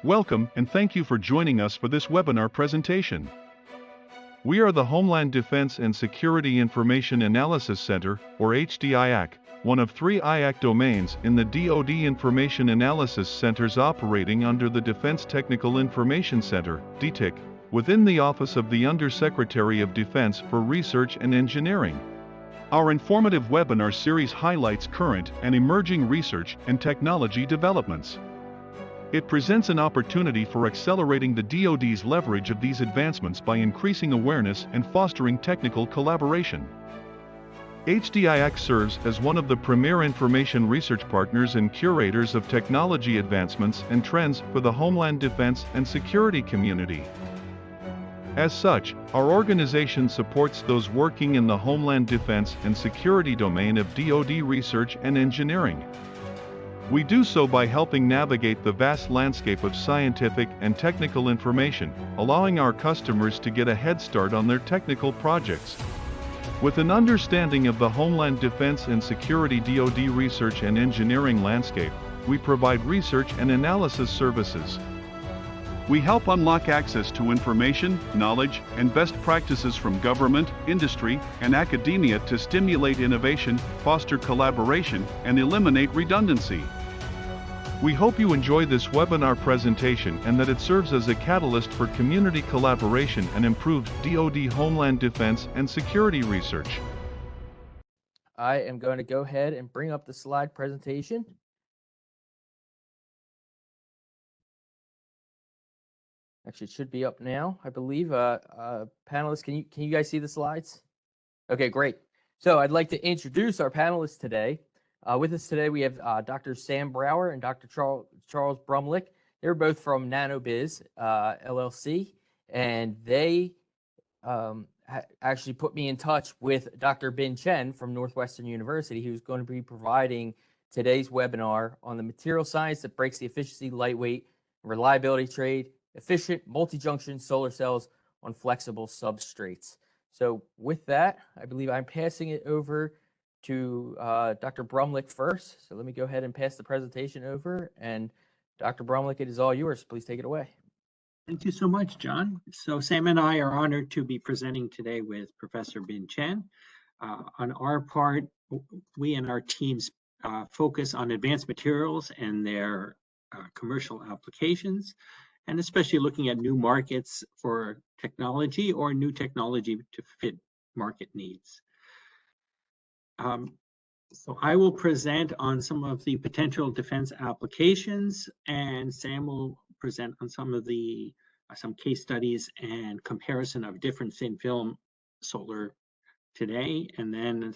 Welcome and thank you for joining us for this webinar presentation. We are the Homeland Defense and Security Information Analysis Center, or HDIAC, one of 3 IAC domains in the DoD Information Analysis Centers operating under the Defense Technical Information Center, DTIC, within the Office of the Undersecretary of Defense for Research and Engineering. Our informative webinar series highlights current and emerging research and technology developments. It presents an opportunity for accelerating the DoD's leverage of these advancements by increasing awareness and fostering technical collaboration. HDIAC serves as one of the premier information research partners and curators of technology advancements and trends for the Homeland Defense and Security community. As such, our organization supports those working in the Homeland Defense and Security domain of DoD research and engineering. We do so by helping navigate the vast landscape of scientific and technical information, allowing our customers to get a head start on their technical projects. With an understanding of the Homeland Defense and Security DoD research and engineering landscape, we provide research and analysis services. We help unlock access to information, knowledge, and best practices from government, industry, and academia to stimulate innovation, foster collaboration, and eliminate redundancy. We hope you enjoy this webinar presentation and that it serves as a catalyst for community collaboration and improved DoD Homeland Defense and Security research. I am going to go ahead and bring up the slide presentation. Actually, it should be up now, I believe. Panelists, can you guys see the slides? Okay, great. So I'd like to introduce our panelists today. With us today, we have Dr. Sam Brower and Dr. Charles Brumlick. They're both from NanoBiz LLC, and they actually put me in touch with Dr. Bin Chen from Northwestern University, who's going to be providing today's webinar on the material science that breaks the efficiency, lightweight, and reliability trade, efficient multi-junction solar cells on flexible substrates. So with that, I believe I'm passing it over to Dr. Brumlick first. So let me go ahead and pass the presentation over. And Dr. Brumlick, it is all yours. Please take it away. Thank you so much, John. So Sam and I are honored to be presenting today with Professor Bin Chen. On our part, we and our teams focus on advanced materials and their commercial applications, and especially looking at new markets for technology or new technology to fit market needs. So I will present on some of the potential defense applications, and Sam will present on some of the some case studies and comparison of different thin film solar today, and then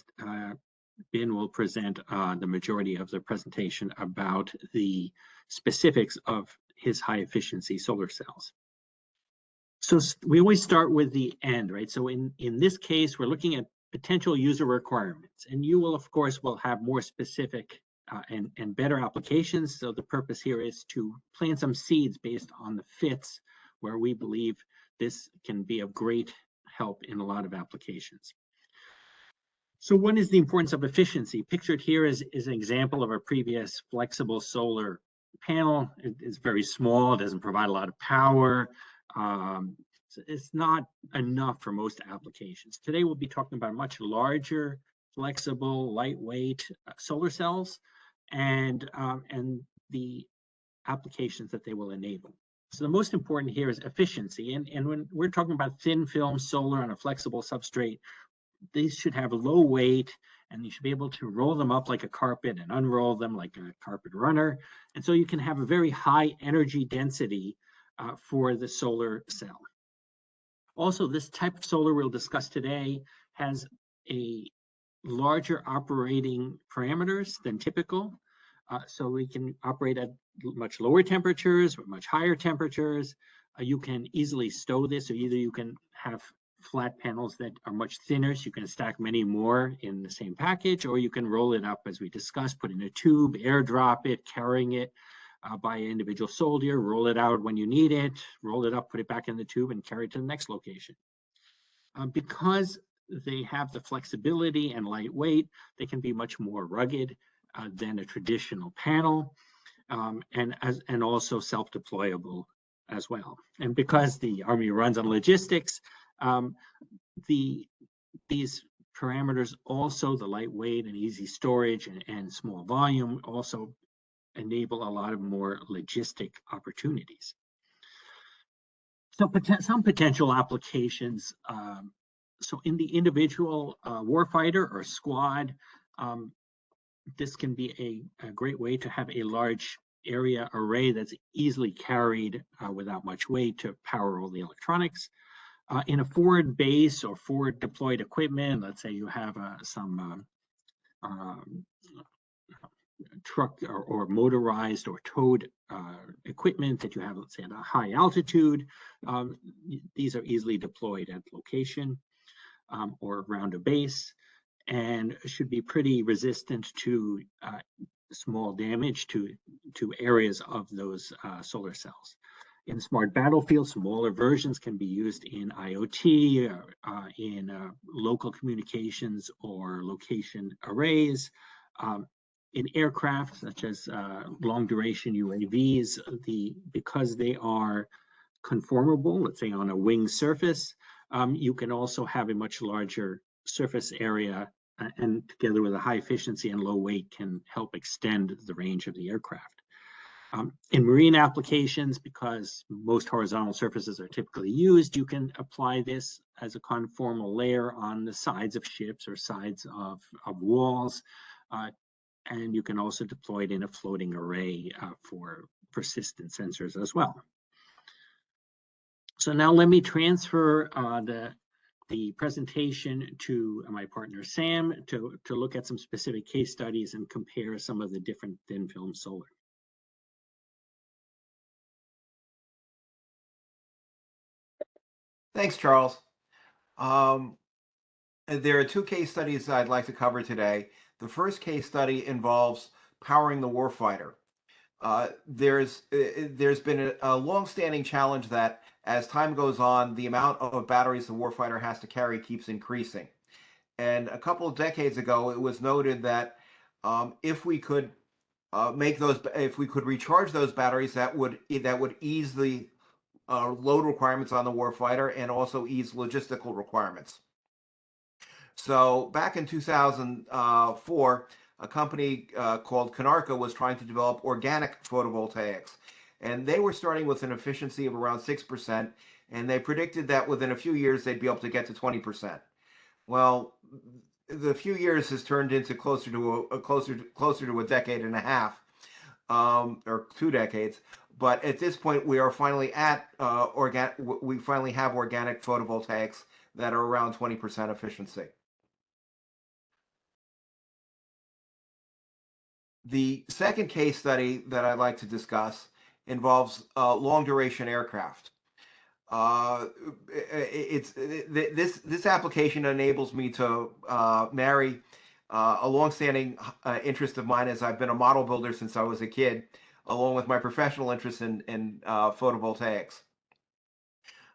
Bin will present the majority of the presentation about the specifics of his high efficiency solar cells. So we always start with the end, right? So in this case, we're looking at potential user requirements, and you will, of course, have more specific and better applications. So the purpose here is to plant some seeds based on the fits where we believe this can be of great help in a lot of applications. So what is the importance of efficiency? Pictured here is an example of a previous flexible solar panel. It's very small, it doesn't provide a lot of power. It's not enough for most applications. Today we'll be talking about much larger, flexible, lightweight solar cells and the applications that they will enable. So the most important here is efficiency. And when we're talking about thin film solar on a flexible substrate, these should have a low weight, and you should be able to roll them up like a carpet and unroll them like a carpet runner. And so you can have a very high energy density for the solar cell. Also, this type of solar we'll discuss today has a larger operating parameters than typical. So we can operate at much lower temperatures or much higher temperatures. You can easily stow this, so either you can have flat panels that are much thinner, so you can stack many more in the same package, or you can roll it up as we discussed, put in a tube, airdrop it, carrying it by an individual soldier, roll it out when you need it, roll it up, put it back in the tube, and carry it to the next location. Because they have the flexibility and lightweight, they can be much more rugged than a traditional panel. and also self-deployable as well. And because the Army runs on logistics, these parameters also, the lightweight and easy storage and small volume, also enable a lot of more logistic opportunities. So some potential applications. So in the individual warfighter or squad, this can be a great way to have a large area array that's easily carried without much weight to power all the electronics. In a forward base or forward deployed equipment, let's say you have some truck or motorized or towed equipment that you have, let's say, at a high altitude, these are easily deployed at location or around a base, and should be pretty resistant to small damage to areas of those solar cells. In smart battlefield, smaller versions can be used in IoT, in local communications or location arrays. In aircraft, such as long duration UAVs, because they are conformable, let's say on a wing surface, you can also have a much larger surface area, and together with a high efficiency and low weight can help extend the range of the aircraft. In marine applications, because most horizontal surfaces are typically used, you can apply this as a conformal layer on the sides of ships or sides of walls. And you can also deploy it in a floating array for persistent sensors as well. So now let me transfer the presentation to my partner Sam to look at some specific case studies and compare some of the different thin film solar. Thanks, Charles. There are two case studies I'd like to cover today. The first case study involves powering the warfighter. There's been a long-standing challenge that as time goes on, the amount of batteries the warfighter has to carry keeps increasing. And a couple of decades ago, it was noted that if we could recharge those batteries, that would ease the load requirements on the warfighter and also ease logistical requirements. So back in 2004, a company called Konarka was trying to develop organic photovoltaics. And they were starting with an efficiency of around 6%, and they predicted that within a few years they'd be able to get to 20%. Well, the few years has turned into closer to a decade and a half, or 2 decades. But at this point, we are finally at we finally have organic photovoltaics that are around 20% efficiency. The second case study that I'd like to discuss involves long-duration aircraft. This application enables me to marry a long-standing interest of mine, as I've been a model builder since I was a kid, along with my professional interest in photovoltaics.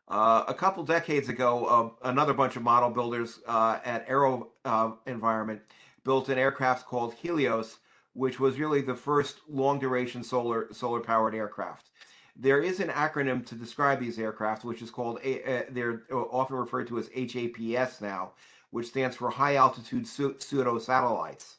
A couple decades ago, another bunch of model builders at Aero Environment built an aircraft called Helios, which was really the first long-duration solar-powered aircraft. There is an acronym to describe these aircraft, which is called, they're often referred to as HAPS now, which stands for High Altitude Pseudo Satellites.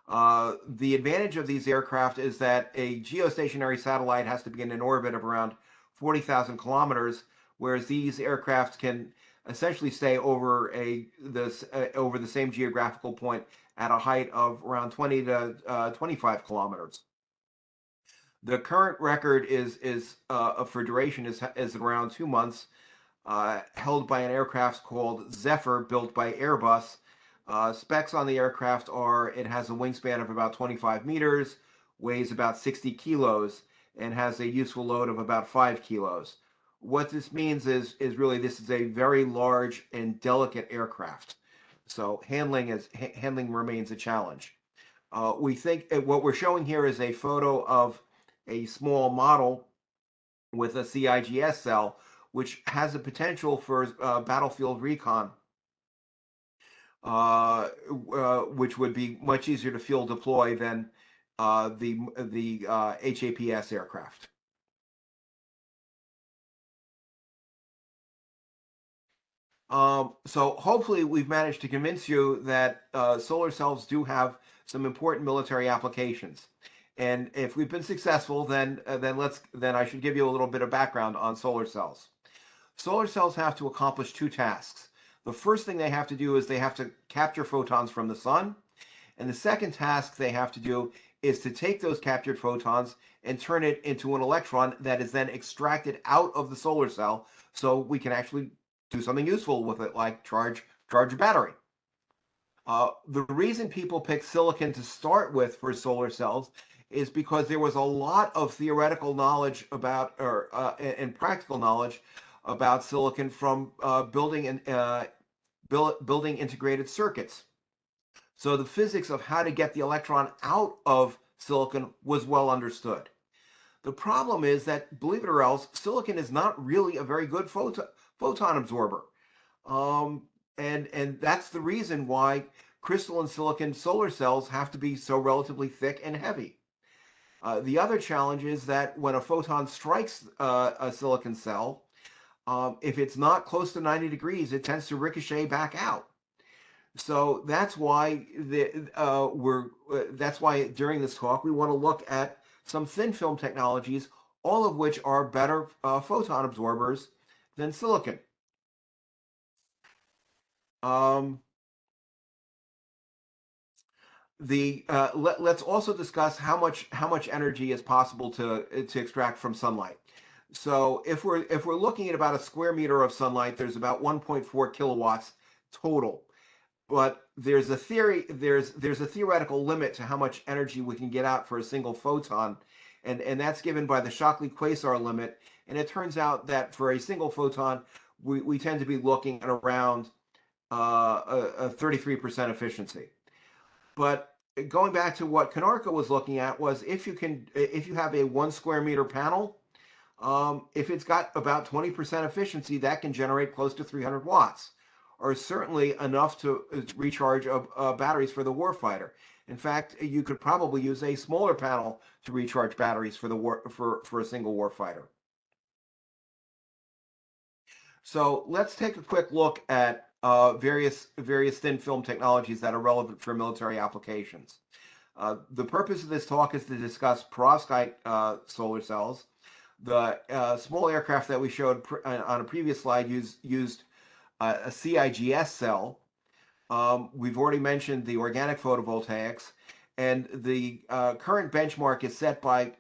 The advantage of these aircraft is that a geostationary satellite has to be in an orbit of around 40,000 kilometers, whereas these aircraft can essentially stay over the same geographical point at a height of around 20 to 25 kilometers. The current record for duration is around 2 months, held by an aircraft called Zephyr, built by Airbus. Specs on the aircraft are: it has a wingspan of about 25 meters, weighs about 60 kilos, and has a useful load of about 5 kilos. What this means is really this is a very large and delicate aircraft. So handling remains a challenge. We think what we're showing here is a photo of a small model with a CIGS cell, which has the potential for battlefield recon, which would be much easier to field deploy than the HAPS aircraft. So hopefully we've managed to convince you that solar cells do have some important military applications. And if we've been successful, then I should give you a little bit of background on solar cells. Solar cells have to accomplish two tasks. The first thing they have to do is they have to capture photons from the sun. And the second task they have to do is to take those captured photons and turn it into an electron that is then extracted out of the solar cell so we can actually do something useful with it, like charge a battery. The reason people pick silicon to start with for solar cells is because there was a lot of theoretical knowledge about, and practical knowledge about silicon from building integrated circuits. So the physics of how to get the electron out of silicon was well understood. The problem is that, believe it or else, silicon is not really a very good photon absorber. And that's the reason why crystalline silicon solar cells have to be so relatively thick and heavy. The other challenge is that when a photon strikes a silicon cell, if it's not close to 90 degrees, it tends to ricochet back out. So that's why during this talk we want to look at some thin film technologies, all of which are better photon absorbers than silicon. Let's also discuss how much energy is possible to extract from sunlight. So if we're looking at about a square meter of sunlight, there's about 1.4 kilowatts total. But there's a theoretical limit to how much energy we can get out for a single photon, and that's given by the Shockley quasar limit. And it turns out that for a single photon, we tend to be looking at around a 33% efficiency. But going back to what Konarka was looking at was if you have a 1 square meter panel, if it's got about 20% efficiency, that can generate close to 300 watts. Or certainly enough to recharge batteries for the Warfighter. In fact, you could probably use a smaller panel to recharge batteries for a single Warfighter. So let's take a quick look at various thin film technologies that are relevant for military applications. The purpose of this talk is to discuss perovskite solar cells. The small aircraft that we showed on a previous slide used a CIGS cell. We've already mentioned the organic photovoltaics, and the current benchmark is set by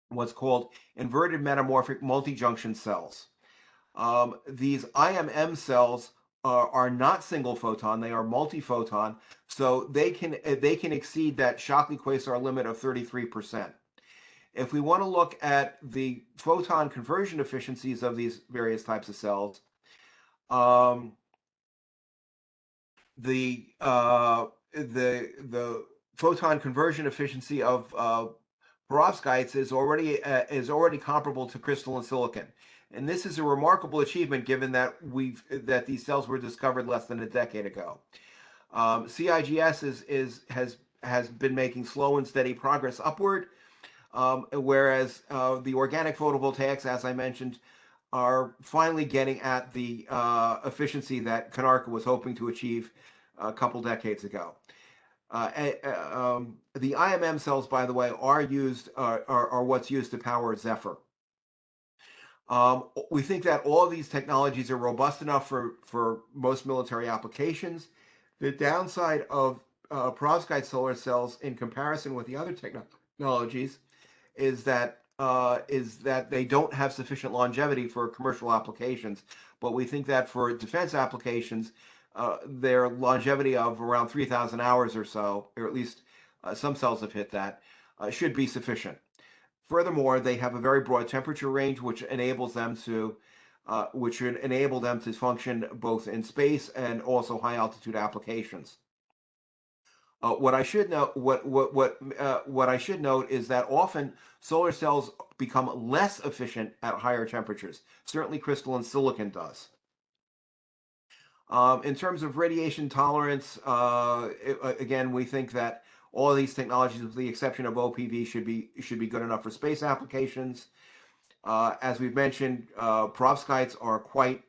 what's called inverted metamorphic multijunction cells. These IMM cells are not single photon; they are multi-photon, so they can exceed that Shockley quasar limit of 33%. If we want to look at the photon conversion efficiencies of these various types of cells, the photon conversion efficiency of perovskites is already comparable to crystalline silicon, and this is a remarkable achievement given that these cells were discovered less than a decade ago. CIGS has been making slow and steady progress upward, whereas the organic photovoltaics, as I mentioned, are finally getting at the efficiency that Konarka was hoping to achieve a couple decades ago. The IMM cells, by the way, are what's used to power Zephyr. We think that all of these technologies are robust enough for most military applications. The downside of perovskite solar cells in comparison with the other technologies is that they don't have sufficient longevity for commercial applications. But we think that for defense applications, their longevity of around 3,000 hours or so, or at least some cells have hit that, should be sufficient. Furthermore, they have a very broad temperature range, which enables them to function both in space and also high altitude applications. What I should note is that often solar cells become less efficient at higher temperatures. Certainly, crystalline silicon does. In terms of radiation tolerance, again, we think that All of these technologies, with the exception of OPV, should be good enough for space applications. As we've mentioned, perovskites are quite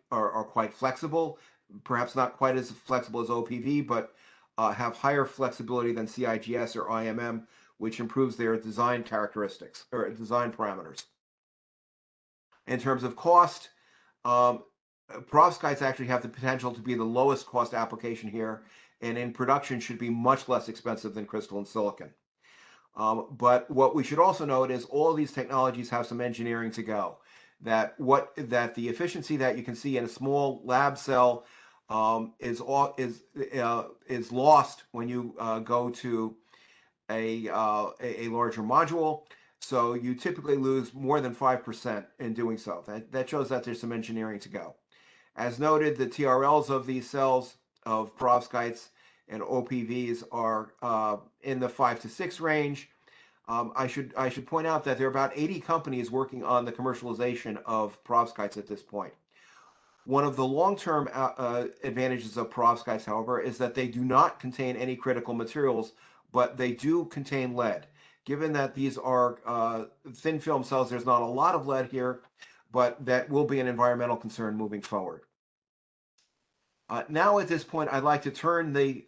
flexible, perhaps not quite as flexible as OPV, but have higher flexibility than CIGS or IMM, which improves their design characteristics or design parameters. In terms of cost, perovskites actually have the potential to be the lowest cost application here, and in production should be much less expensive than crystalline silicon. But what we should also note is all of these technologies have some engineering to go. That the efficiency that you can see in a small lab cell is lost when you go to a larger module. So you typically lose more than 5% in doing so. That shows that there's some engineering to go. As noted, the TRLs of these cells of perovskites and OPVs are in the 5 to 6 range. I should point out that there are about 80 companies working on the commercialization of perovskites at this point. One of the long-term advantages of perovskites, however, is that they do not contain any critical materials, but they do contain lead. Given that these are thin film cells, there's not a lot of lead here, but that will be an environmental concern moving forward. Now at this point, I'd like to turn the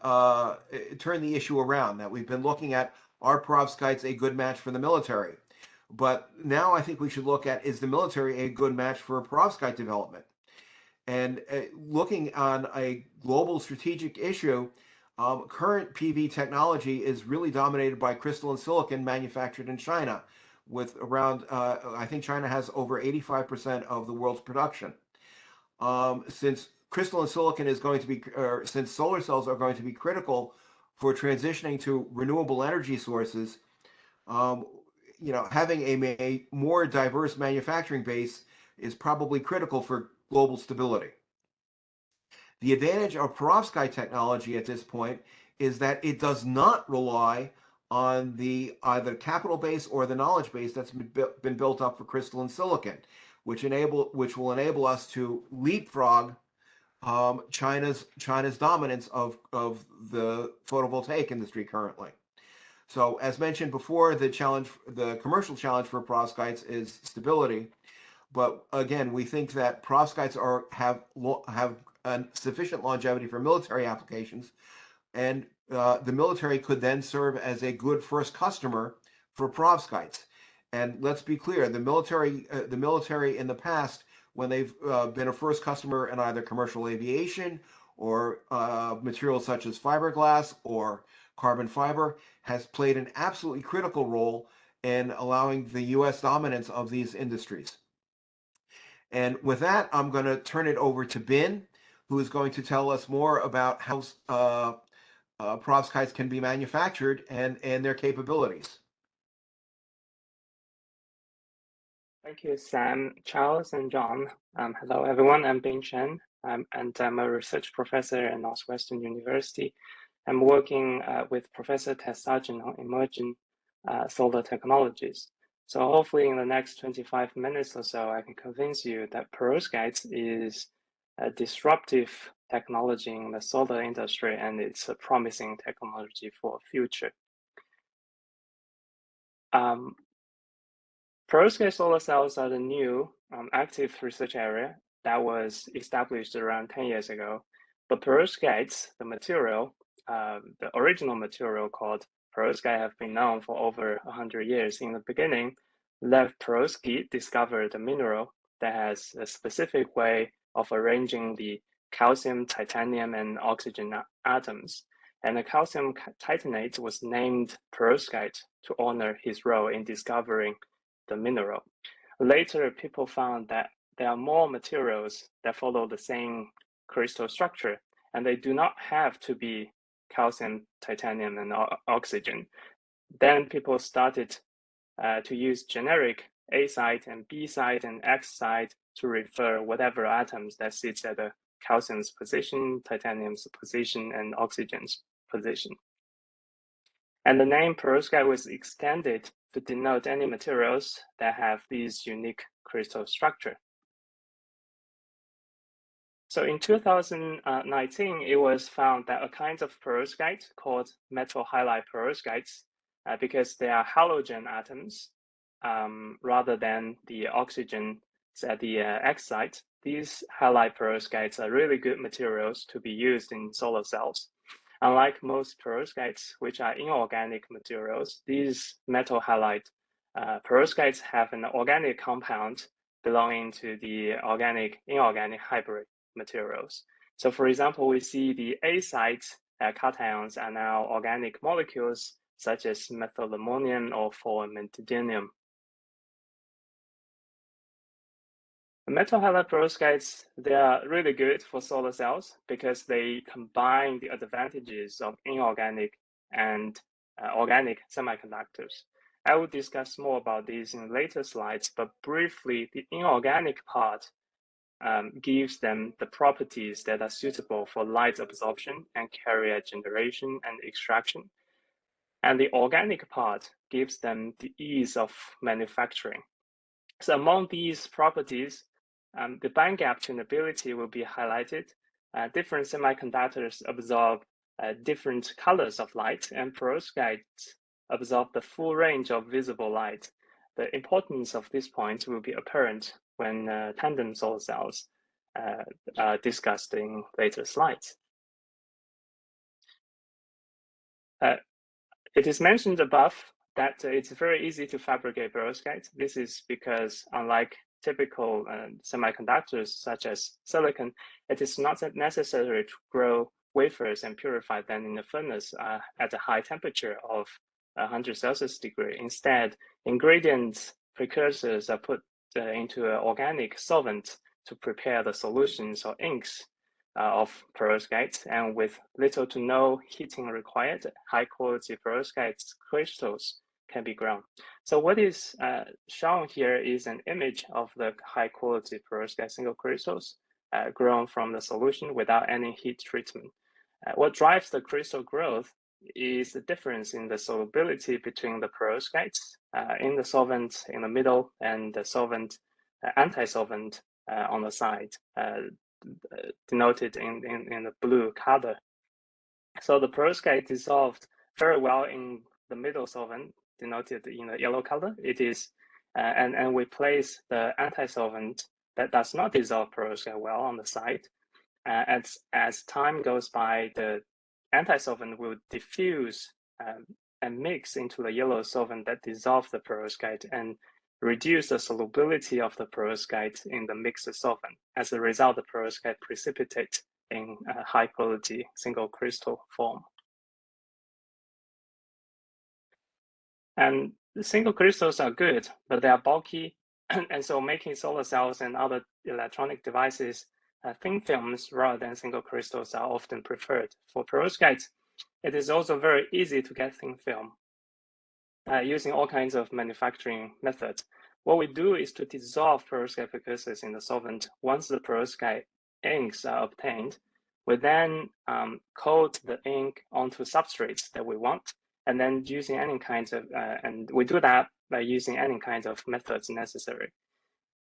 issue around. That we've been looking at, are perovskites a good match for the military? But now I think we should look at, is the military a good match for perovskite development? And looking on a global strategic issue, current PV technology is really dominated by crystalline silicon manufactured in China, with around, I think China has over 85% of the world's production. Since crystalline silicon is going to be, since solar cells are going to be critical for transitioning to renewable energy sources, having a more diverse manufacturing base is probably critical for global stability. The advantage of perovskite technology at this point is that it does not rely on the either capital base or the knowledge base that's been built up for crystalline silicon, which will enable us to leapfrog China's dominance of the photovoltaic industry currently. So, as mentioned before, the commercial challenge for perovskites is stability. But again, we think that perovskites have sufficient longevity for military applications, and the military could then serve as a good first customer for perovskites. And let's be clear, the military in the past, when they've been a first customer in either commercial aviation or materials such as fiberglass or carbon fiber, has played an absolutely critical role in allowing the U.S. dominance of these industries. And with that, I'm going to turn it over to Bin, who is going to tell us more about how perovskites can be manufactured and their capabilities. Thank you, Sam, Charles, and John. Hello, everyone. I'm Bin Chen, and I'm a research professor at Northwestern University. I'm working with Professor Tess Sargent on emerging solar technologies. So hopefully in the next 25 minutes or so, I can convince you that perovskites is a disruptive technology in the solar industry, and it's a promising technology for the future. Perovskite solar cells are the new active research area that was established around 10 years ago. But perovskites, the material, the original material called perovskite, have been known for over 100 years. In the beginning, Lev Perovsky discovered a mineral that has a specific way of arranging the calcium, titanium, and oxygen atoms. And the calcium titanate was named perovskite to honor his role in discovering the mineral. Later, people found that there are more materials that follow the same crystal structure, and they do not have to be calcium, titanium, and oxygen. Then people started to use generic A site and B site and X site to refer whatever atoms that sits at the calcium's position, titanium's position, and oxygen's position. And the name perovskite was extended to denote any materials that have this unique crystal structure. So in 2019, it was found that a kind of perovskite called metal halide perovskites, because they are halogen atoms rather than the oxygen at the X site, these halide perovskites are really good materials to be used in solar cells. Unlike most perovskites, which are inorganic materials, these metal halide perovskites have an organic compound belonging to the organic-inorganic hybrid materials. So for example, we see the A site cations are now organic molecules such as methylammonium or formamidinium. The metal halide perovskites, they are really good for solar cells because they combine the advantages of inorganic and organic semiconductors. I will discuss more about these in later slides, but briefly, the inorganic part gives them the properties that are suitable for light absorption and carrier generation and extraction. And the organic part gives them the ease of manufacturing. So among these properties, the bandgap tunability will be highlighted. Different semiconductors absorb different colors of light, and perovskites absorb the full range of visible light. The importance of this point will be apparent when tandem solar cells are discussed in later slides. It is mentioned above that it's very easy to fabricate perovskites. This is because unlike typical semiconductors such as silicon, it is not necessary to grow wafers and purify them in a furnace at a high temperature of 100 Celsius degree. Instead, ingredients, precursors are put into an organic solvent to prepare the solutions or inks of perovskites, and with little to no heating required, high quality perovskite crystals can be grown. So what is shown here is an image of the high quality perovskite single crystals grown from the solution without any heat treatment. What drives the crystal growth is the difference in the solubility between the perovskites in the solvent in the middle and the solvent anti-solvent on the side, denoted in the blue color. So the perovskite dissolved very well in the middle solvent, denoted in the yellow color. It is, and we place the anti-solvent that does not dissolve perovskite well on the side. As time goes by, the anti-solvent will diffuse and mix into the yellow solvent that dissolves the perovskite and reduce the solubility of the perovskite in the mixed solvent. As a result, the perovskite precipitates in a high quality single crystal form. And the single crystals are good, but they are bulky, and so making solar cells and other electronic devices thin films rather than single crystals are often preferred. For perovskites, it is also very easy to get thin film using all kinds of manufacturing methods. What we do is to dissolve perovskite precursors in the solvent. Once the perovskite inks are obtained, we then coat the ink onto substrates that we want, and then using any kinds of, and we do that by using any kinds of methods necessary.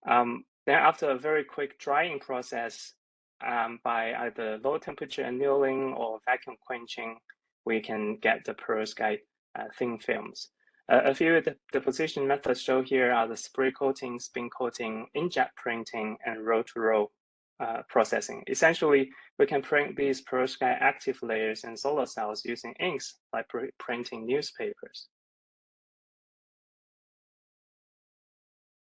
Then after a very quick drying process by either low temperature annealing or vacuum quenching, we can get the perovskite thin films. A few deposition methods shown here are the spray coating, spin coating, inkjet printing, and roll-to-roll processing. Essentially, we can print these perovskite active layers in solar cells using inks by printing newspapers.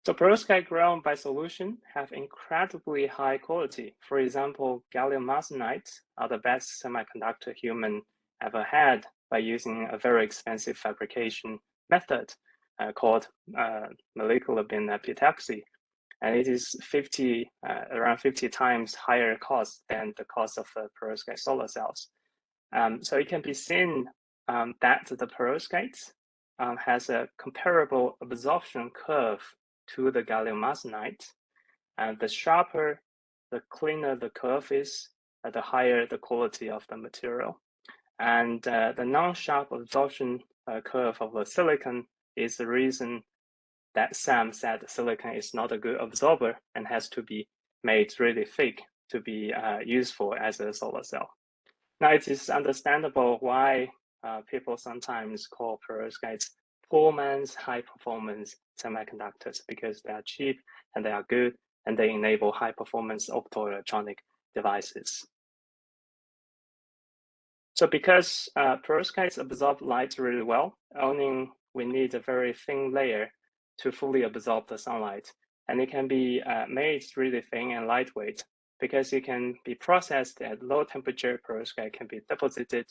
So perovskite grown by solution have incredibly high quality. For example, gallium arsenide are the best semiconductor human ever had by using a very expensive fabrication method called molecular bin epitaxy. And it is around 50 times higher cost than the cost of perovskite solar cells. So it can be seen that the perovskite has a comparable absorption curve to the gallium arsenide. And the sharper, the cleaner the curve is, the higher the quality of the material. And the non-sharp absorption curve of the silicon is the reason that Sam said silicon is not a good absorber and has to be made really thick to be useful as a solar cell. Now, it is understandable why people sometimes call perovskites poor man's high-performance semiconductors, because they are cheap and they are good and they enable high-performance optoelectronic devices. So because perovskites absorb light really well, only we need a very thin layer to fully absorb the sunlight. And it can be made really thin and lightweight because it can be processed at low temperature. Perovskite can be deposited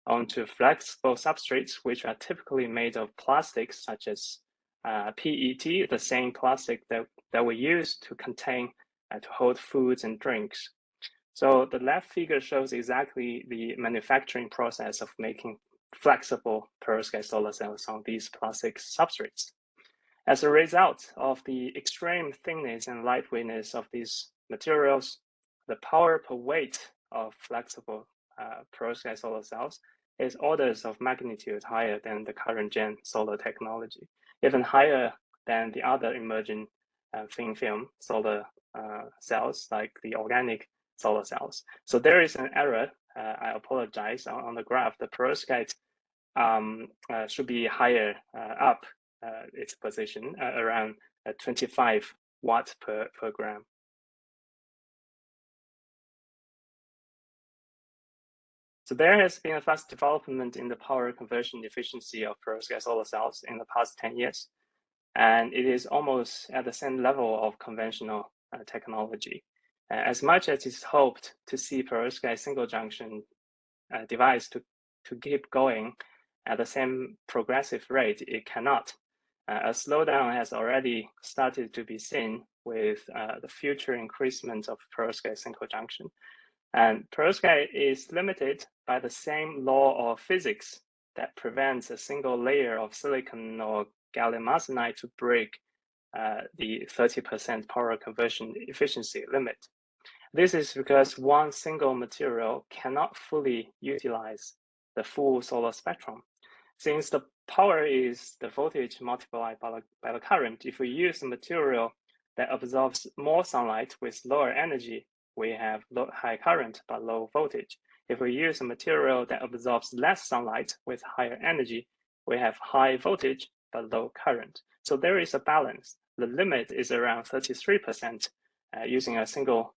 onto flexible substrates, which are typically made of plastics such as PET, the same plastic that we use to contain to hold foods and drinks. So the left figure shows exactly the manufacturing process of making flexible perovskite solar cells on these plastic substrates. As a result of the extreme thickness and lightweightness of these materials, the power per weight of flexible perovskite solar cells is orders of magnitude higher than the current gen solar technology, even higher than the other emerging thin film solar cells like the organic solar cells. So there is an error. I apologize on the graph. The perovskite should be higher up its position around 25 watts per gram. So there has been a fast development in the power conversion efficiency of perovskite solar cells in the past 10 years. And it is almost at the same level of conventional technology. As much as it's hoped to see perovskite single junction device to keep going at the same progressive rate, it cannot. A slowdown has already started to be seen with the future increasement of perovskite single junction. And perovskite is limited by the same law of physics that prevents a single layer of silicon or gallium arsenide to break the 30% power conversion efficiency limit. This is because one single material cannot fully utilize the full solar spectrum. Since the power is the voltage multiplied by the current, if we use a material that absorbs more sunlight with lower energy, we have high current but low voltage. If we use a material that absorbs less sunlight with higher energy, we have high voltage but low current. So there is a balance. The limit is around 33% using a single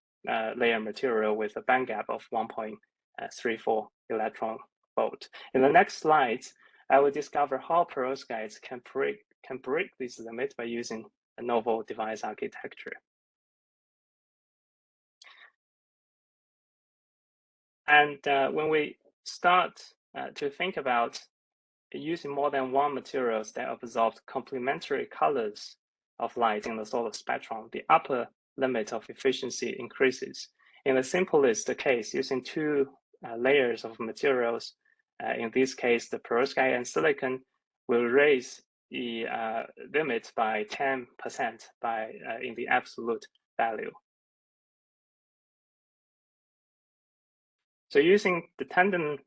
layer material with a bandgap of 1.34 electron volt. In the next slides, I will discover how perovskites can break this limit by using a novel device architecture. And when we start to think about using more than one materials that absorb complementary colors of light in the solar spectrum, the upper limit of efficiency increases. In the simplest case, using two layers of materials, in this case, the perovskite and silicon, will raise the limit by 10% in the absolute value. So using the tandem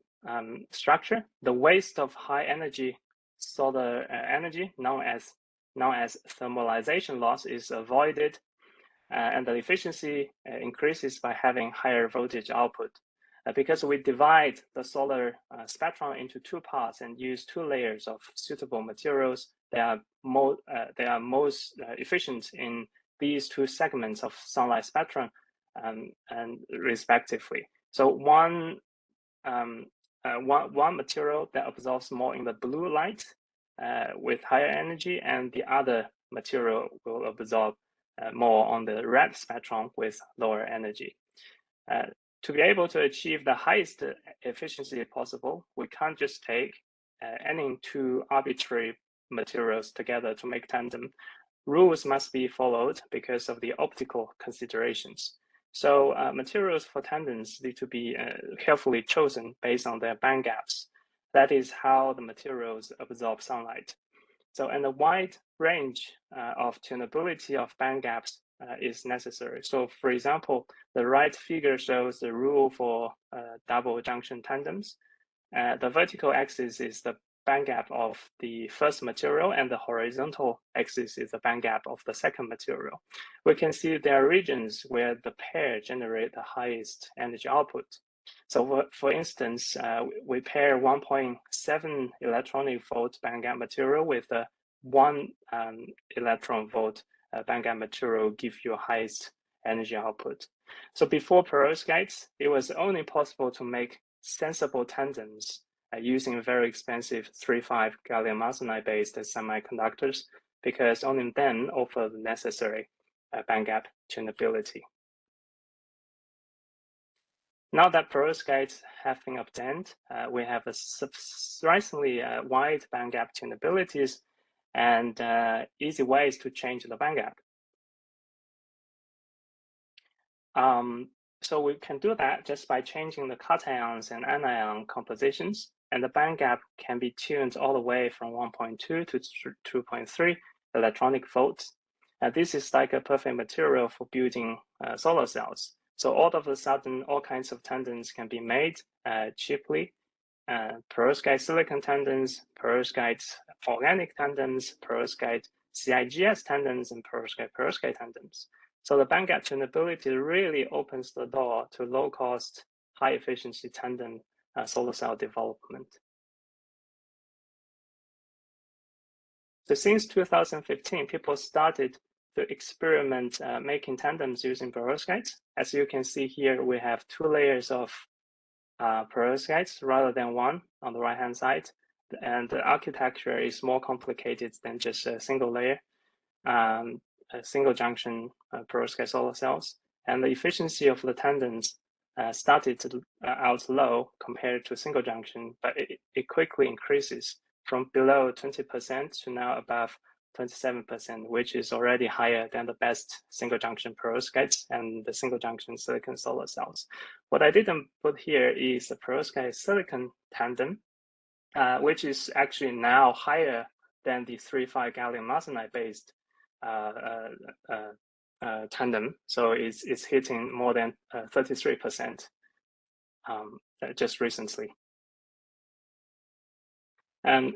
structure, the waste of high energy solar energy, known as thermalization loss, is avoided, and the efficiency increases by having higher voltage output. Because we divide the solar spectrum into two parts and use two layers of suitable materials, they are most efficient in these two segments of sunlight spectrum and respectively. So one material that absorbs more in the blue light with higher energy, and the other material will absorb more on the red spectrum with lower energy. To be able to achieve the highest efficiency possible, we can't just take any two arbitrary materials together to make tandem. Rules must be followed because of the optical considerations. So materials for tandems need to be carefully chosen based on their band gaps. That is how the materials absorb sunlight. So, and a wide range of tunability of band gaps is necessary. So, for example, the right figure shows the rule for double junction tandems. The vertical axis is the bandgap of the first material, and the horizontal axis is the bandgap of the second material. We can see there are regions where the pair generate the highest energy output. So for instance, we pair 1.7 electronic volt bandgap material with a 1 electron volt bandgap material give you highest energy output. So before perovskites, it was only possible to make sensible tandems using very expensive 3,5 gallium arsenide based semiconductors, because only then offer the necessary bandgap tunability. Now that perovskites have been obtained, we have a surprisingly wide bandgap tunabilities and easy ways to change the bandgap. So we can do that just by changing the cations and anion compositions, and the bandgap can be tuned all the way from 1.2 to 2.3 electronic volts. This is like a perfect material for building solar cells. So all of a sudden, all kinds of tandems can be made cheaply. Perovskite silicon tandems, perovskite organic tandems, perovskite CIGS tandems, and perovskite tandems. So the bandgap tunability really opens the door to low-cost, high-efficiency tandem solar cell development. So since 2015, people started to experiment making tandems using perovskites. As you can see here, we have 2 layers of perovskites rather than 1 on the right-hand side. And the architecture is more complicated than just a single layer. A single junction perovskite solar cells, and the efficiency of the tandems started out low compared to single junction, but it quickly increases from below 20% to now above 27%, which is already higher than the best single junction perovskites and the single junction silicon solar cells. What I didn't put here is the perovskite silicon tandem, which is actually now higher than the 3,5 gallium arsenide based tandem, so it's hitting more than 33% just recently. And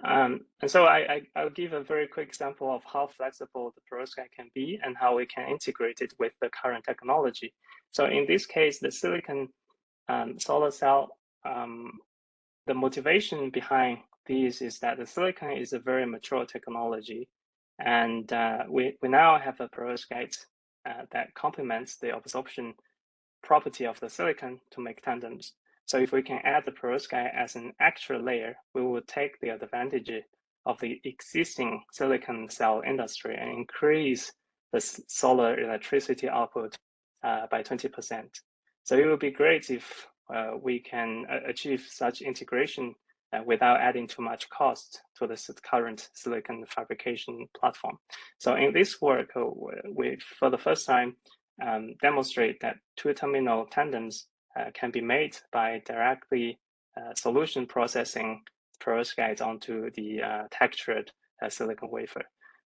so I'll give a very quick example of how flexible the perovskite can be and how we can integrate it with the current technology. So in this case, the silicon solar cell, the motivation behind these is that the silicon is a very mature technology. And we now have a perovskite that complements the absorption property of the silicon to make tandems. So if we can add the perovskite as an extra layer, we will take the advantage of the existing silicon cell industry and increase the solar electricity output by 20%. So it would be great if we can achieve such integration without adding too much cost to the current silicon fabrication platform. So in this work, we, for the first time, demonstrate that 2-terminal tandems can be made by directly solution processing perovskites onto the textured silicon wafer.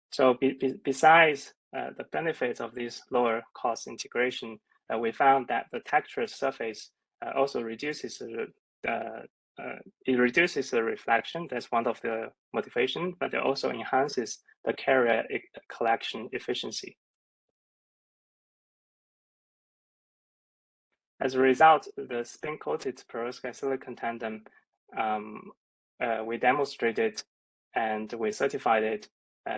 So besides the benefits of this lower cost integration, we found that the textured surface also reduces it reduces the reflection. That's one of the motivation, but it also enhances the carrier collection efficiency. As a result, the spin-coated perovskite silicon tandem, we demonstrated and we certified it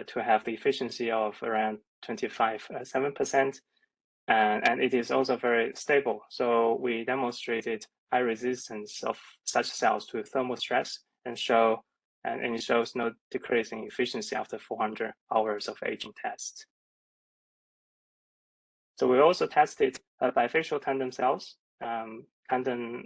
to have the efficiency of around 25.7%, and it is also very stable. So we demonstrated high resistance of such cells to thermal stress and it shows no decrease in efficiency after 400 hours of aging test. So we also tested bifacial tandem cells, tandem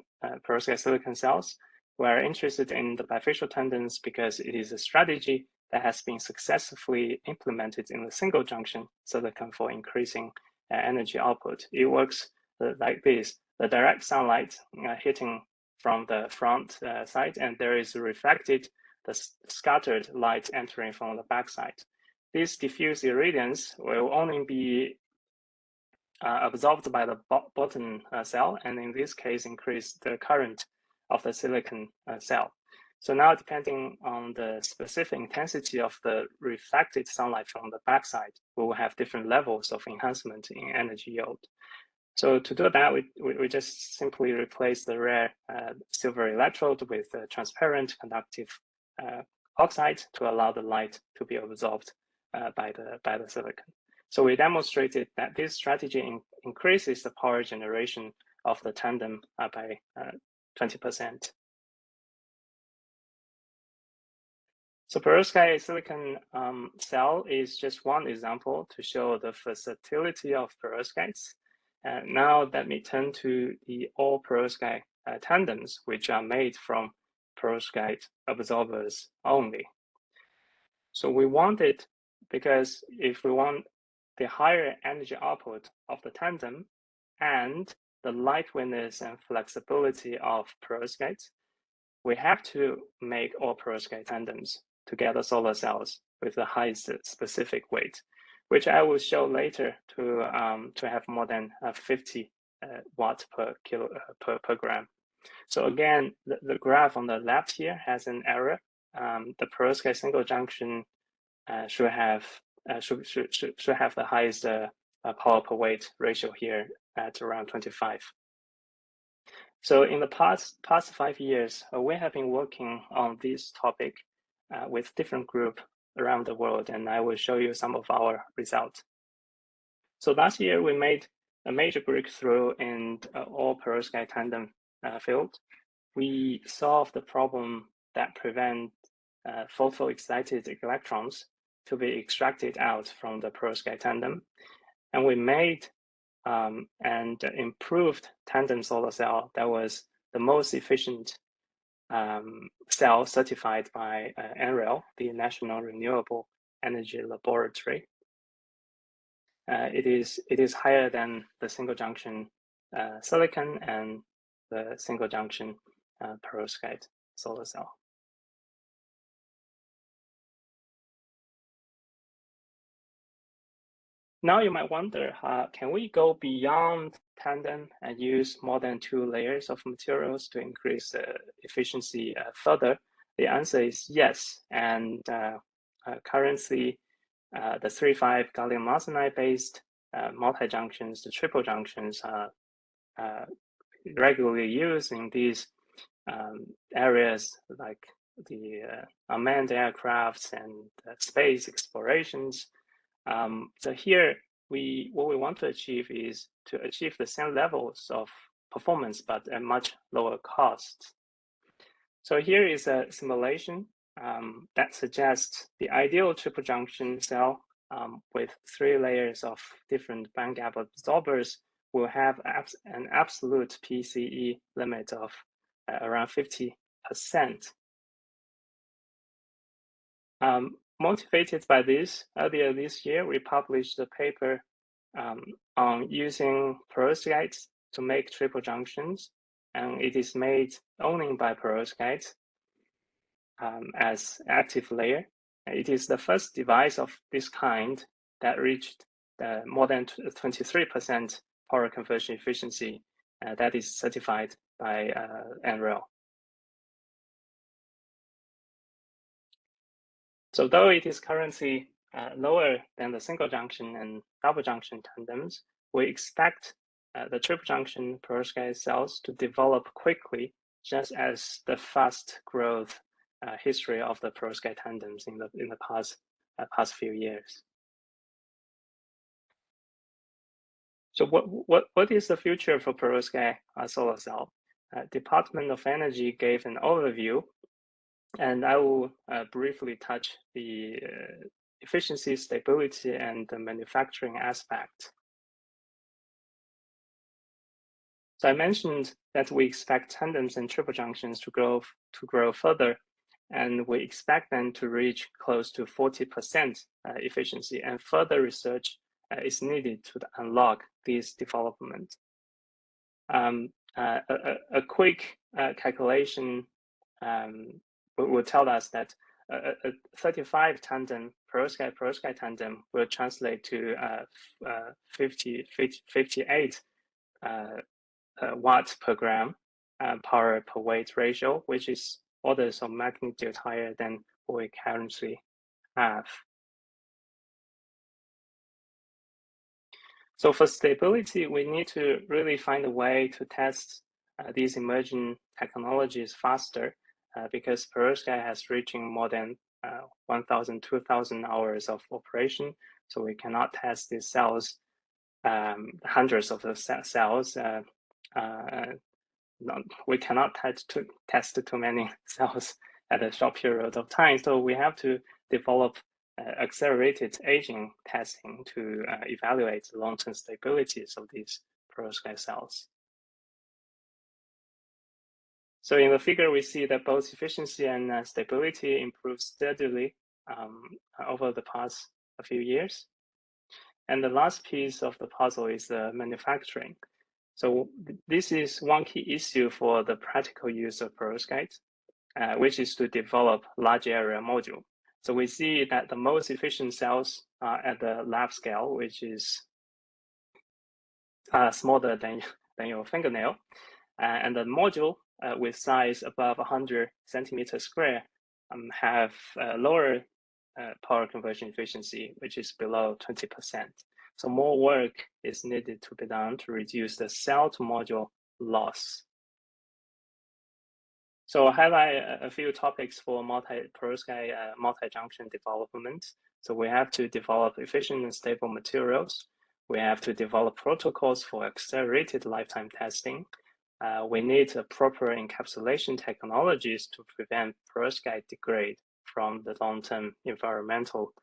perovskite silicon cells. We're interested in the bifacial tandems because it is a strategy that has been successfully implemented in the single junction silicon for increasing energy output. It works like this. The direct sunlight hitting from the front side, and there is reflected the scattered light entering from the back side. This diffuse irradiance will only be absorbed by the bottom cell, and in this case, increase the current of the silicon cell. So now, depending on the specific intensity of the reflected sunlight from the backside, we will have different levels of enhancement in energy yield. So to do that, we just simply replace the rare silver electrode with a transparent conductive oxide to allow the light to be absorbed by the silicon. So we demonstrated that this strategy increases the power generation of the tandem by 20%. So perovskite silicon cell is just one example to show the versatility of perovskites. Now let me turn to the all perovskite tandems, which are made from perovskite absorbers only. So we want it because if we want the higher energy output of the tandem and the lightweightness and flexibility of perovskites, we have to make all perovskite tandems together solar cells with the highest specific weight, which I will show later to have more than 50 watts per gram. So again, the graph on the left here has an error. The perovskite single junction should have the highest power per weight ratio here at around 25. So in the past 5 years, we have been working on this topic with different groups around the world, and I will show you some of our results. So last year, we made a major breakthrough in all perovskite tandem field. We solved the problem that prevent photoexcited electrons to be extracted out from the perovskite tandem, and we made and improved tandem solar cell that was the most efficient cell certified by NREL, the National Renewable Energy Laboratory. It is higher than the single junction silicon and the single junction perovskite solar cell. Now you might wonder, can we go beyond tandem and use more than 2 layers of materials to increase efficiency further? The answer is yes. And currently, the 3,5 gallium arsenide based multi-junctions, the triple junctions are regularly used in these areas like the unmanned aircrafts and space explorations. So here, what we want to achieve is to achieve the same levels of performance, but at much lower cost. So here is a simulation that suggests the ideal triple junction cell with 3 layers of different bandgap absorbers will have an absolute PCE limit of around 50%. Motivated by this, earlier this year, we published a paper on using perovskites to make triple junctions, and it is made only by perovskites as active layer. It is the first device of this kind that reached more than 23% power conversion efficiency that is certified by NREL. So though it is currently lower than the single junction and double junction tandems, we expect the triple junction perovskite cells to develop quickly, just as the fast growth history of the perovskite tandems in the past few years. So what is the future for perovskite solar cell? Department of Energy gave an overview, and I will briefly touch the efficiency, stability, and the manufacturing aspect. So I mentioned that we expect tandems and triple junctions to grow further, and we expect them to reach close to 40% efficiency, and further research is needed to unlock this development. A quick calculation will tell us that a 35 tandem perovskite tandem will translate to 58 watts per gram power per weight ratio, which is orders of magnitude higher than what we currently have. So for stability, we need to really find a way to test these emerging technologies faster because perovskite has reaching more than 1,000, 2,000 hours of operation. So we cannot test these cells, hundreds of the cells. We cannot test too many cells at a short period of time. So we have to develop accelerated aging testing to evaluate the long-term stabilities of these perovskite cells. So in the figure, we see that both efficiency and stability improved steadily over the past few years. And the last piece of the puzzle is the manufacturing. So this is one key issue for the practical use of perovskite, which is to develop large area module. So we see that the most efficient cells are at the lab scale, which is smaller than your fingernail. And the module with size above 100 centimeters square have lower power conversion efficiency, which is below 20%. So more work is needed to be done to reduce the cell to module loss. So I'll highlight a few topics for perovskite multi-junction development. So we have to develop efficient and stable materials. We have to develop protocols for accelerated lifetime testing. We need proper encapsulation technologies to prevent perovskite degrade from the long-term environmental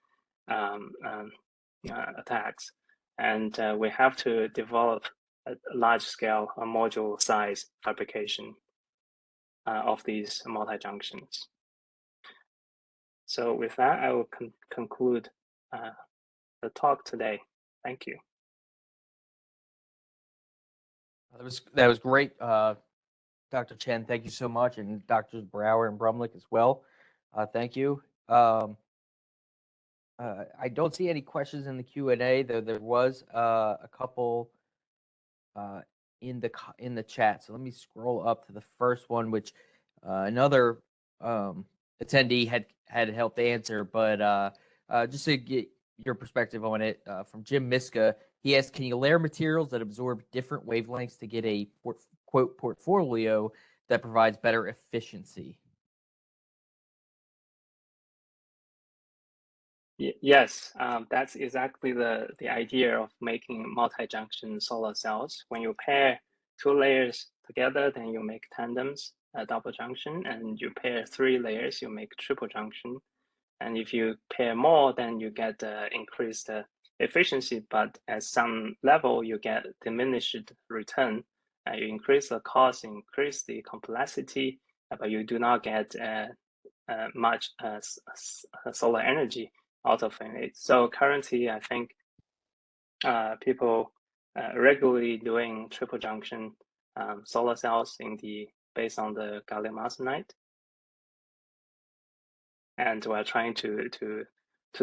attacks. And we have to develop a large-scale module size fabrication of these multi-junctions. So with that, I will conclude the talk today. Thank you. That was great, Dr. Chen. Thank you so much, and Drs. Brower and Brumlick as well. Thank you. I don't see any questions in the Q&A, though there was a couple in the chat. So let me scroll up to the first one, which another attendee had helped answer, but just to get your perspective on it, from Jim Miska, he asked, can you layer materials that absorb different wavelengths to get a quote portfolio that provides better efficiency? Yes, that's exactly the idea of making multi-junction solar cells. When you pair two layers together, then you make tandems, double junction, and you pair three layers, you make triple junction. And if you pair more, then you get increased efficiency, but at some level, you get diminished return. You increase the cost, increase the complexity, but you do not get much solar energy out of it. So currently, I think people regularly doing triple junction solar cells based on the gallium arsenide, and we're trying to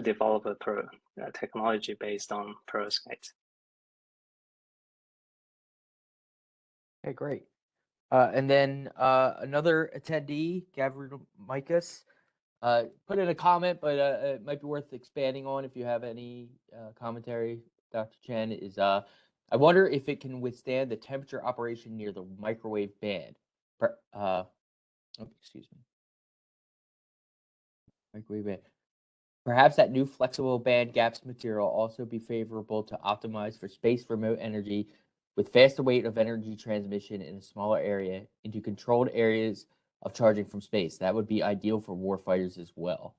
develop a technology based on perovskite. Okay, great. And then another attendee, Gabriel Mikas, put in a comment, but it might be worth expanding on if you have any commentary, Dr. Chen, is I wonder if it can withstand the temperature operation near the microwave band. Excuse me. Microwave band. Perhaps that new flexible band gaps material also be favorable to optimize for space remote energy with faster rate of energy transmission in a smaller area into controlled areas of charging from space. That would be ideal for warfighters as well.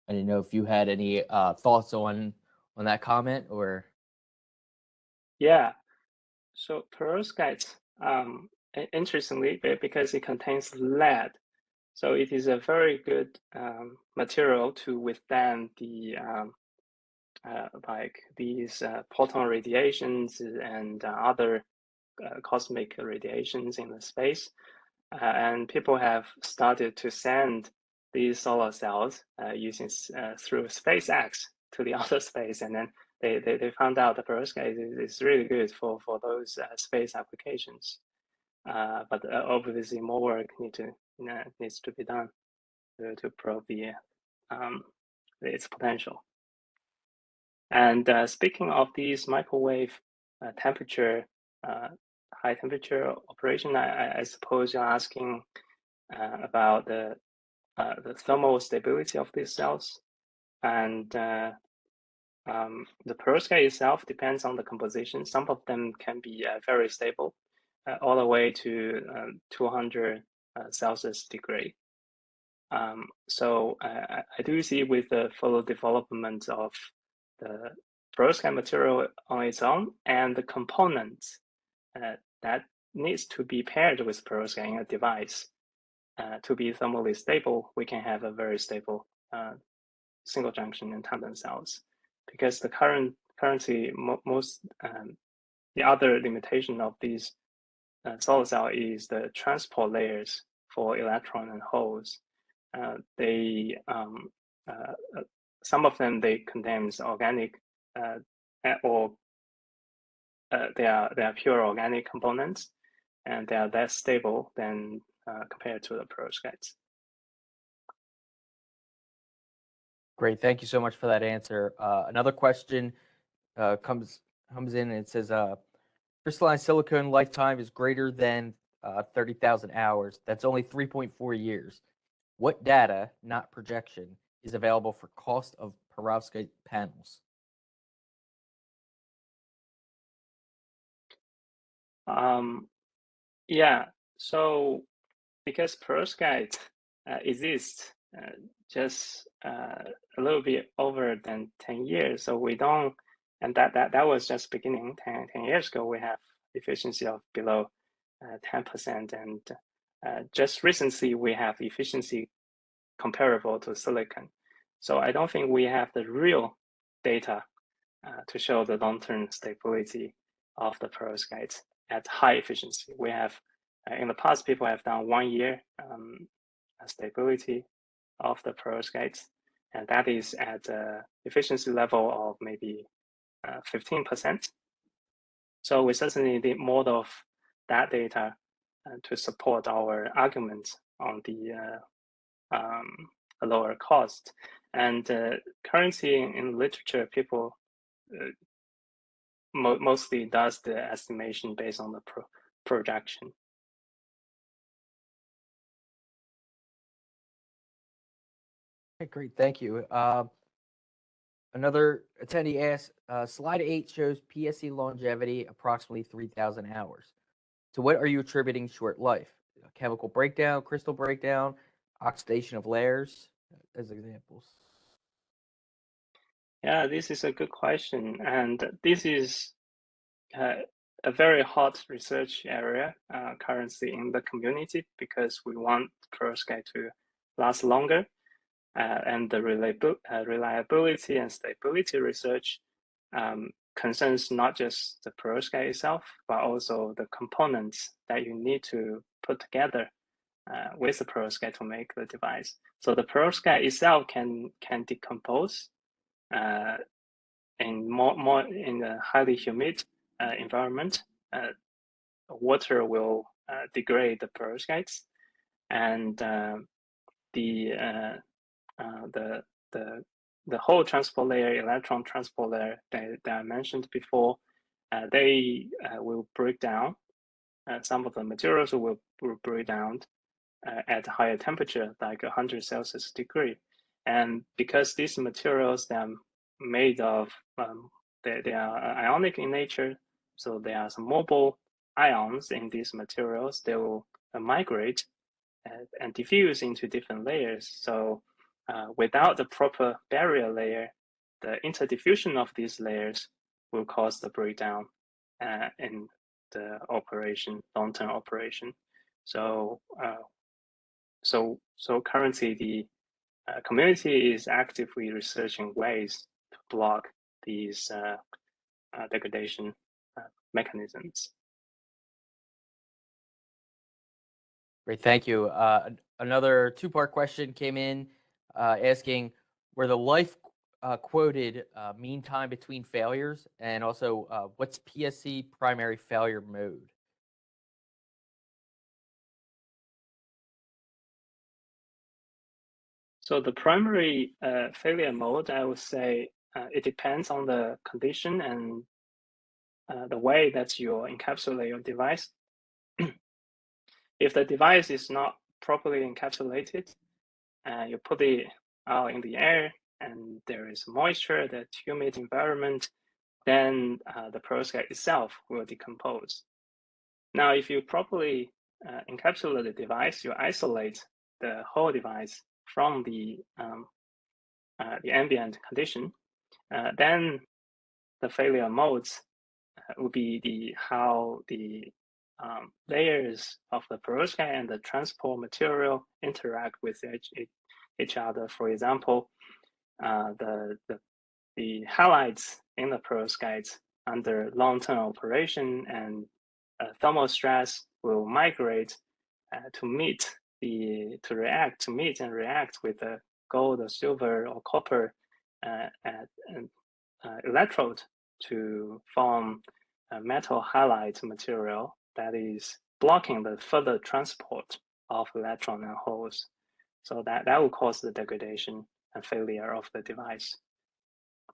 I didn't know if you had any thoughts on that comment, or. Yeah, so perovskite, interestingly, because it contains lead, so it is a very good material to withstand the like these proton radiations and other cosmic radiations in the space. And people have started to send these solar cells using through SpaceX to the outer space, and then they found out the perovskite is really good for those space applications. But obviously more work need needs to be done to prove its potential. And speaking of these microwave temperature, high temperature operation, I suppose you're asking about the thermal stability of these cells. And the perovskite itself depends on the composition. Some of them can be very stable, all the way to 200 Celsius degree. So I do see with the further development of the perovskite material on its own and the components that needs to be paired with perovskite in a device to be thermally stable, we can have a very stable single junction and tandem cells. Because the currently most the other limitation of these solid cell is the transport layers for electron and holes. Some of them they contains organic or they are pure organic components, and they are less stable than compared to the perovskites. Great, thank you so much for that answer. Another question comes in and it says, crystalline silicon lifetime is greater than 30,000 hours. That's only 3.4 years. What data, not projection, is available for cost of perovskite panels? Yeah, so because perovskite exists just a little bit over than 10 years, so we don't, and that was just beginning 10 years ago, we have efficiency of below 10%, and just recently we have efficiency comparable to silicon. So I don't think we have the real data to show the long-term stability of the perovskites at high efficiency. We have, in the past, people have done 1 year stability of the perovskites, and that is at a efficiency level of maybe 15%. So we certainly need more of that data to support our arguments on the lower cost. And currently in literature, people mostly does the estimation based on the projection. Okay, great, thank you. Another attendee asks, slide 8 shows PSC longevity approximately 3,000 hours. So what are you attributing short life? Chemical breakdown, crystal breakdown, oxidation of layers, as examples? Yeah, this is a good question. And this is a very hot research area currently in the community, because we want perovskite to last longer. And the reliability and stability research concerns not just the perovskite itself, but also the components that you need to put together with the perovskite to make the device. So the perovskite itself can decompose in more in a highly humid environment. Water will degrade the perovskites, and the whole transport layer, electron transport layer that I mentioned before, they will break down. Some of the materials will break down at a higher temperature, like 100 Celsius degree. And because these materials they are made of, they are ionic in nature, so there are some mobile ions in these materials. They will migrate and diffuse into different layers. So without the proper barrier layer, the interdiffusion of these layers will cause the breakdown in the operation, long-term operation. So currently the community is actively researching ways to block these degradation mechanisms. Great, thank you. Another two-part question came in asking, were the life quoted mean time between failures, and also what's PSC primary failure mode? So the primary failure mode, I would say, it depends on the condition and the way that you encapsulate your device. If the device is not properly encapsulated, you put it out in the air and there is moisture, that humid environment, then the perovskite itself will decompose. Now, if you properly encapsulate the device, you isolate the whole device from the ambient condition, then the failure modes will be how the layers of the perovskite and the transport material interact with each other. For example, the halides in the perovskites under long-term operation and thermal stress will migrate to meet and react with the gold or silver or copper electrode to form a metal halide material that is blocking the further transport of electron and holes. So that will cause the degradation and failure of the device.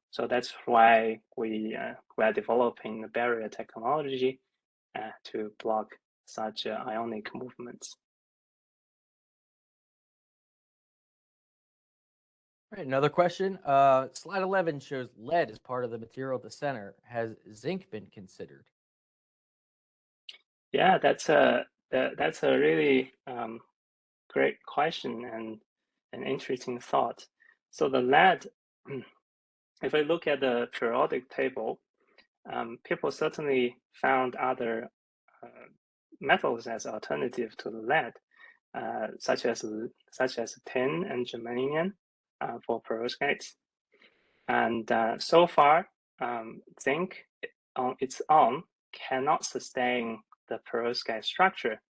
So that's why we are developing the barrier technology to block such ionic movements. All right, another question. Slide 11 shows lead as part of the material at the center. Has zinc been considered? Yeah, that's a really great question and an interesting thought. So the lead, if I look at the periodic table, people certainly found other metals as alternative to the lead, such as tin and germanium for perovskites. And so far, zinc on its own cannot sustain the perovskite structure.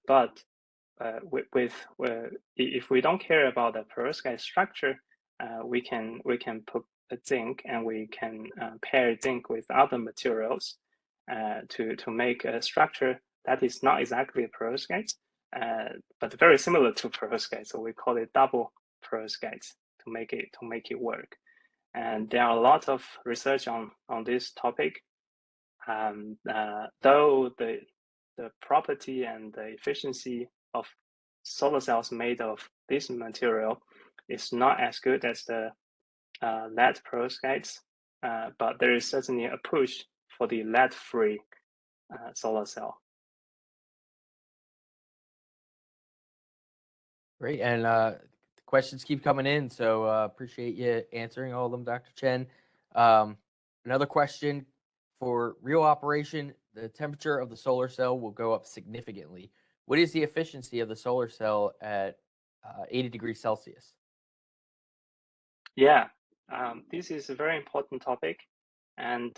But if we don't care about the perovskite structure, we can put zinc and we can pair zinc with other materials to make a structure that is not exactly a perovskite, but very similar to perovskite. So we call it double perovskites to make it work. And there are a lot of research on this topic. Though the property and the efficiency of solar cells made of this material is not as good as the lead perovskites, but there is certainly a push for the lead-free solar cell. Great, and questions keep coming in, so appreciate you answering all of them, Dr. Chen. Another question: for real operation, the temperature of the solar cell will go up significantly. What is the efficiency of the solar cell at 80 degrees Celsius? Yeah, this is a very important topic, and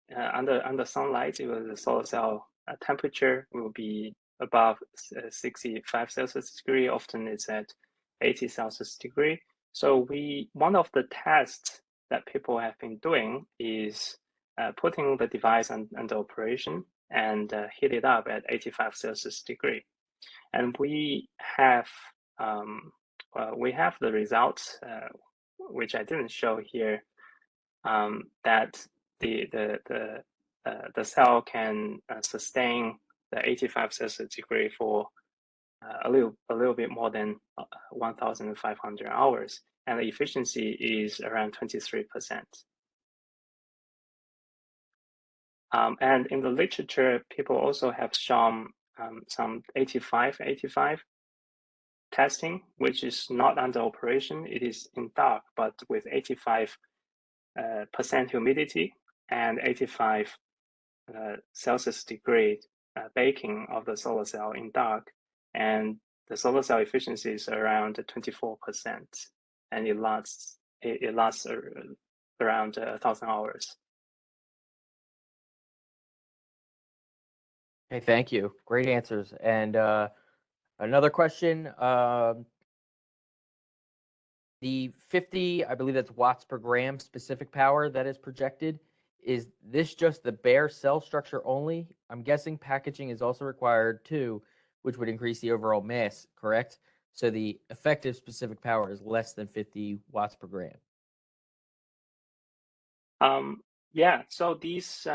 under sunlight, the solar cell temperature will be above 65 Celsius degree. Often it's at 80 Celsius degree. So one of the tests that people have been doing is putting the device under operation and heat it up at 85 Celsius degree. And we have the results, which I didn't show here, that the cell can sustain the 85 Celsius degree for a little bit more than 1,500 hours, and the efficiency is around 23%. And in the literature, people also have shown some 85 testing, which is not under operation. It is in dark, but with 85% humidity and 85 Celsius degree baking of the solar cell in dark, and the solar cell efficiency is around 24%, and it lasts around 1,000 hours. Okay, thank you. Great answers. And another question: the 50, I believe that's watts per gram specific power that is projected. Is this just the bare cell structure only? I'm guessing packaging is also required too, which would increase the overall mass, correct? So the effective specific power is less than 50 watts per gram. Yeah, so these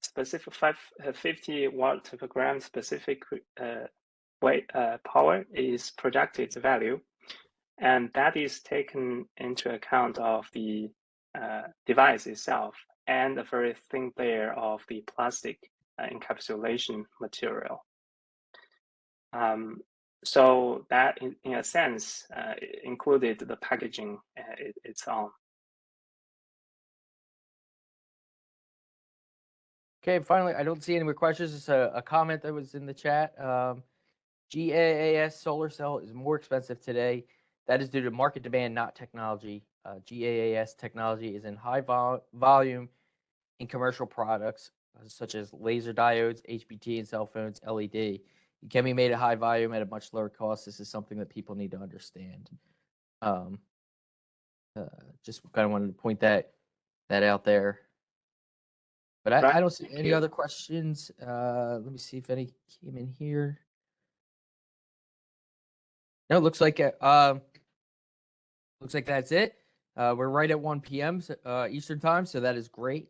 specific 50 watt per gram specific weight power is projected value, and that is taken into account of the device itself and the very thin layer of the plastic encapsulation material. So that, in a sense, included the packaging its own. Okay, finally, I don't see any more questions. Just a comment that was in the chat. GAAS solar cell is more expensive today. That is due to market demand, not technology. GAAS technology is in high volume in commercial products such as laser diodes, HBT, and cell phones, LED. It can be made at high volume at a much lower cost. This is something that people need to understand. Just kind of wanted to point that out there. But I don't see any other questions. Let me see if any came in here. No, looks like that's it. We're right at 1 p.m. Eastern time, so that is great.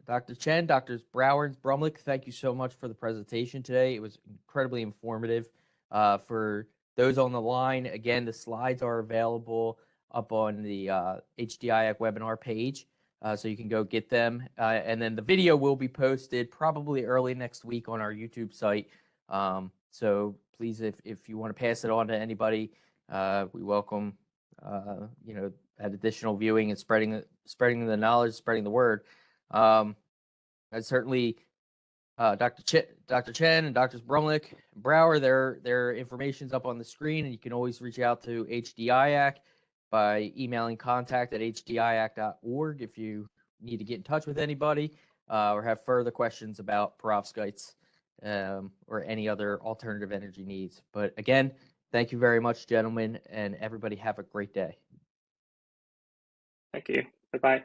Dr. Chen, Drs. Brower and Brumlick, thank you so much for the presentation today. It was incredibly informative. For those on the line, again, the slides are available up on the HDIAC webinar page, so you can go get them. And then the video will be posted probably early next week on our YouTube site. So please, if you want to pass it on to anybody, we welcome that additional viewing and spreading the knowledge, spreading the word. And certainly Dr. Chen and Drs. Brumlick and Brower, their information's up on the screen, and you can always reach out to HDIAC by emailing contact@hdiac.org if you need to get in touch with anybody or have further questions about perovskites or any other alternative energy needs. But again, thank you very much, gentlemen, and everybody have a great day. Thank you. Bye-bye.